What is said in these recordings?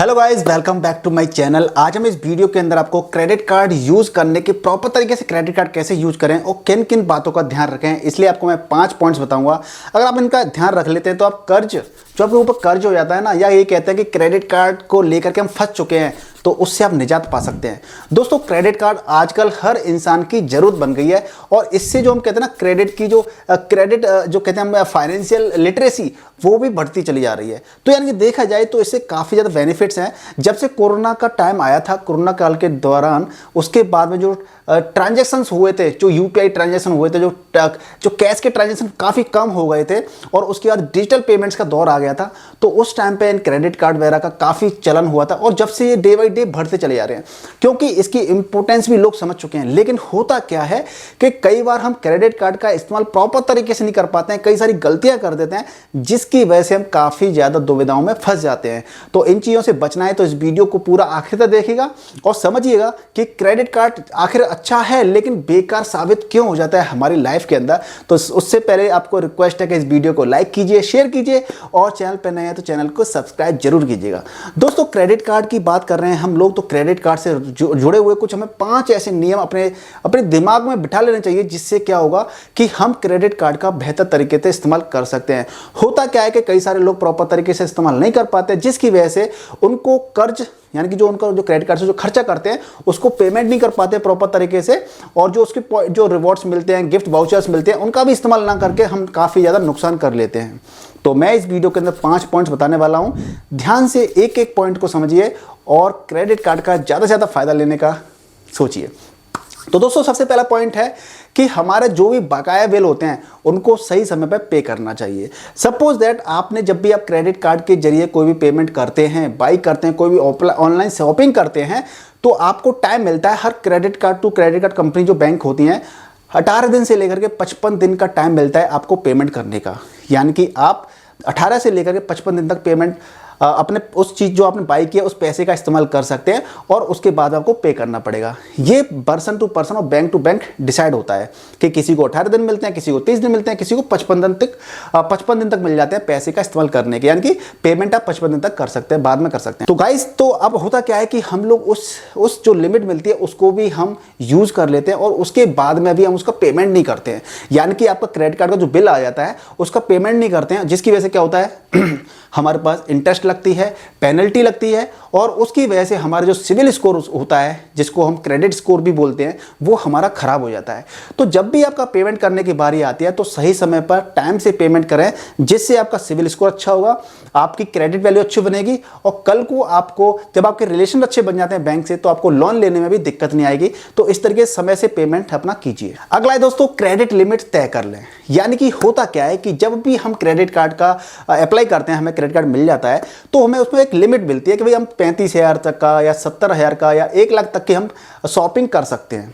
Hello guys, welcome back to my channel. आज हम इस वीडियो के अंदर आपको क्रेडिट कार्ड यूज करने के प्रॉपर तरीके से क्रेडिट कार्ड कैसे यूज करें और किन किन बातों का ध्यान रखें, इसलिए आपको मैं 5 पॉइंट्स बताऊंगा। अगर आप इनका ध्यान रख लेते हैं तो आप कर्ज जो आपके ऊपर कर्ज हो जाता है ना, या ये कहते हैं कि क्रेडिट कार्ड को लेकर के हम फंस चुके हैं, तो उससे आप निजात पा सकते हैं। दोस्तों, क्रेडिट कार्ड आजकल हर इंसान की जरूरत बन गई है और इससे जो हम कहते हैं ना क्रेडिट की जो कहते हैं हम फाइनेंशियल लिटरेसी, वो भी बढ़ती चली जा रही है। तो यानी कि देखा जाए तो इससे काफ़ी ज़्यादा बेनिफिट्स हैं। जब से कोरोना का टाइम आया था, कोरोना काल के दौरान उसके बाद में जो ट्रांजैक्शंस हुए थे, जो यूपीआई ट्रांजैक्शन हुए थे, जो कैश के ट्रांजैक्शन काफ़ी कम हो गए थे और उसके बाद डिजिटल पेमेंट्स का दौर आ गया था, तो उस टाइम पे इन क्रेडिट कार्ड वगैरह का काफ़ी चलन हुआ था। और जब से ये डे बाई डे बढ़ते चले जा रहे हैं, क्योंकि इसकी इंपॉर्टेंस भी लोग समझ चुके हैं। लेकिन होता क्या है कि कई बार हम क्रेडिट कार्ड का इस्तेमाल प्रॉपर तरीके से नहीं कर पाते हैं, कई सारी गलतियां कर देते हैं, जिसकी वजह से हम काफ़ी ज़्यादा दुविधाओं में फंस जाते हैं। तो इन चीज़ों से बचना है तो इस वीडियो को पूरा आखिर तक देखिएगा और समझिएगा कि क्रेडिट कार्ड आखिर अच्छा है लेकिन बेकार साबित क्यों हो जाता है हमारी लाइफ के अंदर। तो उससे पहले आपको रिक्वेस्ट है कि इस वीडियो को लाइक कीजिए, शेयर कीजिए और चैनल पर नए हैं तो चैनल को सब्सक्राइब जरूर कीजिएगा। दोस्तों, क्रेडिट कार्ड की बात कर रहे हैं हम लोग, तो क्रेडिट कार्ड से जुड़े हुए कुछ हमें 5 ऐसे नियम अपने दिमाग में बिठा लेने चाहिए, जिससे क्या होगा कि हम क्रेडिट कार्ड का बेहतर तरीके से इस्तेमाल कर सकते हैं। होता क्या है कि कई सारे लोग प्रॉपर तरीके से इस्तेमाल नहीं कर पाते, जिसकी वजह से उनको कर्ज यानी कि जो उनका जो क्रेडिट कार्ड से जो खर्चा करते हैं उसको पेमेंट नहीं कर पाते प्रॉपर तरीके से, और जो उसके जो रिवॉर्ड्स मिलते हैं, गिफ्ट वाउचर्स मिलते हैं, उनका भी इस्तेमाल ना करके हम काफ़ी ज़्यादा नुकसान कर लेते हैं। तो मैं इस वीडियो के अंदर 5 पॉइंट्स बताने वाला हूं। ध्यान से एक एक पॉइंट को समझिए और क्रेडिट कार्ड का ज़्यादा से ज़्यादा फायदा लेने का सोचिए। तो दोस्तों, सबसे पहला पॉइंट है कि हमारे जो भी बकाया बिल होते हैं उनको सही समय पर पे करना चाहिए। सपोज दैट आपने जब भी आप क्रेडिट कार्ड के जरिए कोई भी पेमेंट करते हैं, बाई करते हैं, कोई भी ऑनलाइन शॉपिंग करते हैं, तो आपको टाइम मिलता है। हर क्रेडिट कार्ड कंपनी जो बैंक होती हैं, 18 दिन से लेकर के 55 दिन का टाइम मिलता है आपको पेमेंट करने का। यानी कि आप 18 से लेकर के 55 दिन तक पेमेंट अपने उस चीज़ जो आपने बाई किया उस पैसे का इस्तेमाल कर सकते हैं और उसके बाद आपको पे करना पड़ेगा। ये पर्सन टू पर्सन और बैंक टू बैंक डिसाइड होता है कि किसी को 18 दिन मिलते हैं, किसी को 30 दिन मिलते हैं, किसी को 55 दिन तक मिल जाते हैं पैसे का इस्तेमाल करने के। यानी कि पेमेंट आप 55 दिन तक कर सकते हैं, बाद में कर सकते हैं। तो गाइस, तो अब होता क्या है कि हम लोग उस जो लिमिट मिलती है उसको भी हम यूज़ कर लेते हैं और उसके बाद में भी हम उसका पेमेंट नहीं करते हैं। यानी कि आपका क्रेडिट कार्ड का जो बिल आ जाता है उसका पेमेंट नहीं करते हैं, जिसकी वजह से क्या होता है हमारे पास इंटरेस्ट लगती है, पेनल्टी लगती है और उसकी वजह से हमारा जो सिविल स्कोर होता है, जिसको हम क्रेडिट स्कोर भी बोलते हैं, वो हमारा खराब हो जाता है। तो जब भी आपका पेमेंट करने की बारी आती है तो सही समय पर टाइम से पेमेंट करें, जिससे आपका सिविल स्कोर अच्छा होगा, आपकी क्रेडिट वैल्यू अच्छी बनेगी और कल को आपको जब आपके रिलेशन अच्छे बन जाते हैं बैंक से, तो आपको लोन लेने में भी दिक्कत नहीं आएगी। तो इस तरीके से समय से पेमेंट अपना कीजिए। अगला है दोस्तों, क्रेडिट लिमिट तय कर लें। यानी कि होता क्या है कि जब भी हम क्रेडिट कार्ड का अप्लाई करते हैं, हमें क्रेडिट कार्ड मिल जाता है, तो हमें उसमें एक लिमिट मिलती है कि भाई हम 35,000 तक का या 70,000 का या 1 लाख तक की हम शॉपिंग कर सकते हैं।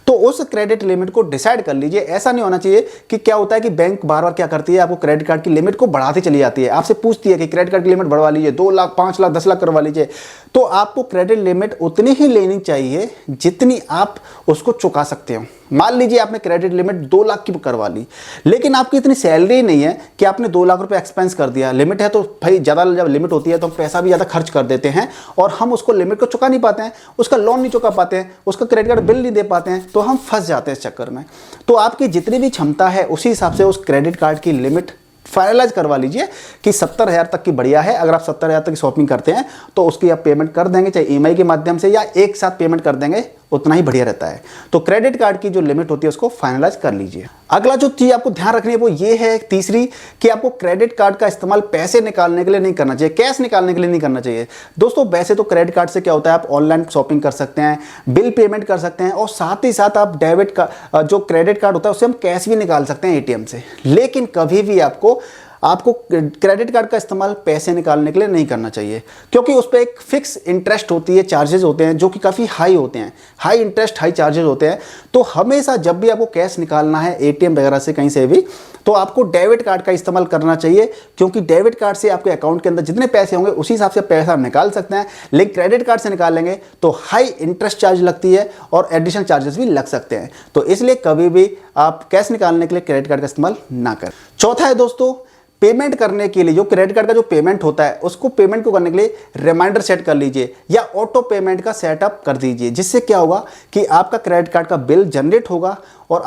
तो उस क्रेडिट लिमिट को डिसाइड कर लीजिए। ऐसा नहीं होना चाहिए कि क्या होता है कि बैंक बार बार क्या करती है, आपको क्रेडिट कार्ड की लिमिट को बढ़ाती चली जाती है, आपसे पूछती है कि क्रेडिट कार्ड की लिमिट बढ़वा लीजिए, 2 लाख, 5 लाख, 10 लाख करवा लीजिए। तो आपको क्रेडिट लिमिट उतनी ही लेनी चाहिए जितनी आप उसको चुका सकते हो। मान लीजिए आपने क्रेडिट लिमिट 2 लाख की करवा ली, लेकिन आपकी इतनी सैलरी नहीं है कि आपने 2 लाख रुपए एक्सपेंस कर दिया। लिमिट है तो भाई ज़्यादा, जब लिमिट होती है तो हम पैसा भी ज़्यादा खर्च कर देते हैं और हम उसको लिमिट को चुका नहीं पाते हैं, उसका लोन नहीं चुका पाते हैं, उसका क्रेडिट कार्ड बिल नहीं दे पाते हैं, तो हम फंस जाते हैं इस चक्कर में। तो आपकी जितनी भी क्षमता है उसी हिसाब से उस क्रेडिट कार्ड की लिमिट फाइनलाइज करवा लीजिए कि 70,000 तक की बढ़िया है। अगर आप 70,000 तक की शॉपिंग करते हैं तो उसकी आप पेमेंट कर देंगे, चाहे ईएमआई के माध्यम से या एक साथ पेमेंट कर देंगे, उतना ही बढ़िया रहता है। तो क्रेडिट कार्ड की जो लिमिट होती है उसको फाइनलाइज कर लीजिए। अगला जो चीज़ आपको ध्यान रखनी है वो ये है, तीसरी, कि आपको क्रेडिट कार्ड का इस्तेमाल पैसे निकालने के लिए नहीं करना चाहिए, कैश निकालने के लिए नहीं करना चाहिए। दोस्तों, वैसे तो क्रेडिट कार्ड से क्या होता है, आप ऑनलाइन शॉपिंग कर सकते हैं, बिल पेमेंट कर सकते हैं और साथ ही साथ आप डेबिट का जो क्रेडिट कार्ड होता है उससे हम कैश भी निकाल सकते हैं एटीएम से। लेकिन कभी भी आपको क्रेडिट कार्ड का इस्तेमाल पैसे निकालने के लिए नहीं करना चाहिए, क्योंकि उस पर एक फिक्स इंटरेस्ट होती है, चार्जेस होते हैं जो कि काफ़ी हाई होते हैं, हाई इंटरेस्ट, हाई चार्जेस होते हैं। तो हमेशा जब भी आपको कैश निकालना है एटीएम वगैरह से कहीं से भी, तो आपको डेबिट कार्ड का इस्तेमाल करना चाहिए, क्योंकि डेबिट कार्ड से आपके अकाउंट के अंदर जितने पैसे होंगे उसी हिसाब से पैसा निकाल सकते हैं। लेकिन क्रेडिट कार्ड से निकालेंगे तो हाई इंटरेस्ट चार्ज लगती है और एडिशनल चार्जेस भी लग सकते हैं। तो इसलिए कभी भी आप कैश निकालने के लिए क्रेडिट कार्ड का इस्तेमाल ना करें। चौथा है दोस्तों, पेमेंट करने के लिए जो क्रेडिट कार्ड का जो पेमेंट होता है उसको पेमेंट को करने के लिए रिमाइंडर सेट कर लीजिए या ऑटो पेमेंट का सेटअप कर दीजिए, जिससे क्या होगा कि आपका क्रेडिट कार्ड का बिल जनरेट होगा और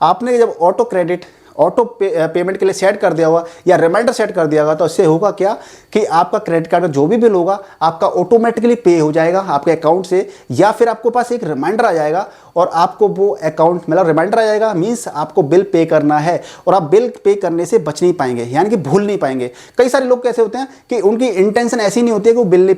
आपने जब ऑटो पेमेंट के लिए सेट कर दिया हुआ या रिमाइंडर सेट कर दिया होगा तो इससे होगा क्या कि आपका क्रेडिट कार्ड का जो भी बिल होगा आपका ऑटोमेटिकली पे हो जाएगा आपके अकाउंट से, या फिर आपके पास एक रिमाइंडर आ जाएगा और आपको वो अकाउंट मतलब रिमाइंडर आ जाएगा, मीन्स आपको बिल पे करना है और आप बिल पे करने से बच नहीं पाएंगे, यानी कि भूल नहीं पाएंगे। कई सारे लोग कैसे होते हैं कि उनकी इंटेंशन ऐसी नहीं होती है कि वो बिल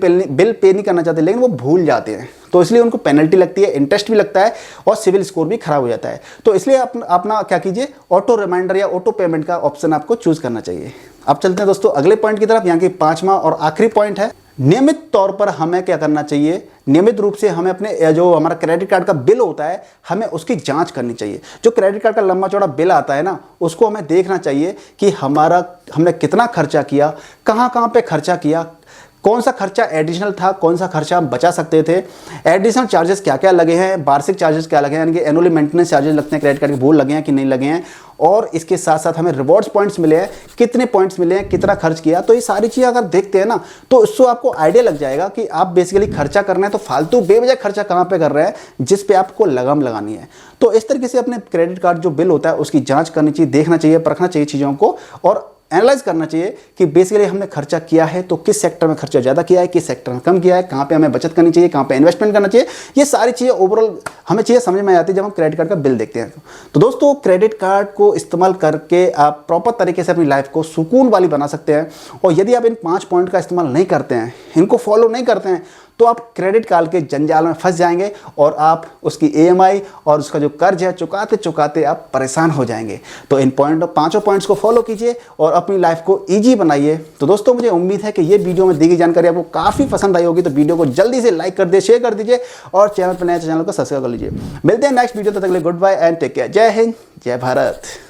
पे नहीं करना चाहते, लेकिन वो भूल जाते हैं, तो इसलिए उनको पेनल्टी लगती है, इंटरेस्ट भी लगता है और सिविल स्कोर भी खराब हो जाता है। तो इसलिए अपना क्या कीजिए, ऑटो रिमाइंडर या ऑटो पेमेंट का ऑप्शन आपको चूज करना चाहिए। अब चलते हैं दोस्तों अगले पॉइंट की तरफ, यहाँ की 5वां और आखिरी पॉइंट है, नियमित तौर पर हमें क्या करना चाहिए, नियमित रूप से हमें अपने जो हमारा क्रेडिट कार्ड का बिल होता है हमें उसकी जांच करनी चाहिए। जो क्रेडिट कार्ड का लंबा चौड़ा बिल आता है ना, उसको हमें देखना चाहिए कि हमने कितना खर्चा किया, कहाँ कहाँ पे खर्चा किया, कौन सा खर्चा एडिशनल था, कौन सा खर्चा हम बचा सकते थे, एडिशनल चार्जेस क्या क्या लगे हैं, वार्षिक चार्जेस क्या लगे हैं, यानी कि एनुअली मेंटेनेंस चार्जेस लगते हैं क्रेडिट कार्ड के, वो लगे हैं कि नहीं लगे हैं, और इसके साथ साथ हमें रिवॉर्ड्स पॉइंट्स मिले हैं, कितने पॉइंट्स मिले हैं, कितना खर्च किया। तो ये सारी चीज़ें अगर देखते हैं ना तो इससे आपको आइडिया लग जाएगा कि आप बेसिकली खर्चा करना है तो फालतू बेवजह खर्चा कहाँ पे कर रहे हैं, जिस पे आपको लगाम लगानी है। तो इस तरीके से अपने क्रेडिट कार्ड जो बिल होता है उसकी जाँच करनी चाहिए, देखना चाहिए, परखना चाहिए चीज़ों को और एनालाइज करना चाहिए कि बेसिकली हमने खर्चा किया है तो किस सेक्टर में खर्चा ज़्यादा किया है, किस सेक्टर में कम किया है, कहाँ पे हमें बचत करनी चाहिए, कहाँ पे इन्वेस्टमेंट करना चाहिए। ये सारी चीज़ें ओवरऑल हमें चीज़ें समझ में आती है जब हम क्रेडिट कार्ड का बिल देखते हैं। तो दोस्तों क्रेडिट कार्ड को इस्तेमाल करके आप प्रॉपर तरीके से अपनी लाइफ को सुकून वाली बना सकते हैं, और यदि आप इन 5 पॉइंट का इस्तेमाल नहीं करते हैं, इनको फॉलो नहीं करते हैं, तो आप क्रेडिट कार्ड के जंजाल में फंस जाएंगे और आप उसकी EMI और उसका जो कर्ज है चुकाते चुकाते आप परेशान हो जाएंगे। तो इन 5 पॉइंट्स को फॉलो कीजिए और अपनी लाइफ को ईजी बनाइए। तो दोस्तों मुझे उम्मीद है कि ये वीडियो में दी गई जानकारी आपको काफ़ी पसंद आई होगी, तो वीडियो को जल्दी से लाइक कर दीजिए, शेयर कर दीजिए और चैनल पर नए चैनल को सब्सक्राइब कर लीजिए। मिलते हैं नेक्स्ट वीडियो, तब तक के लिए good bye and take care. जय हिंद, जय भारत।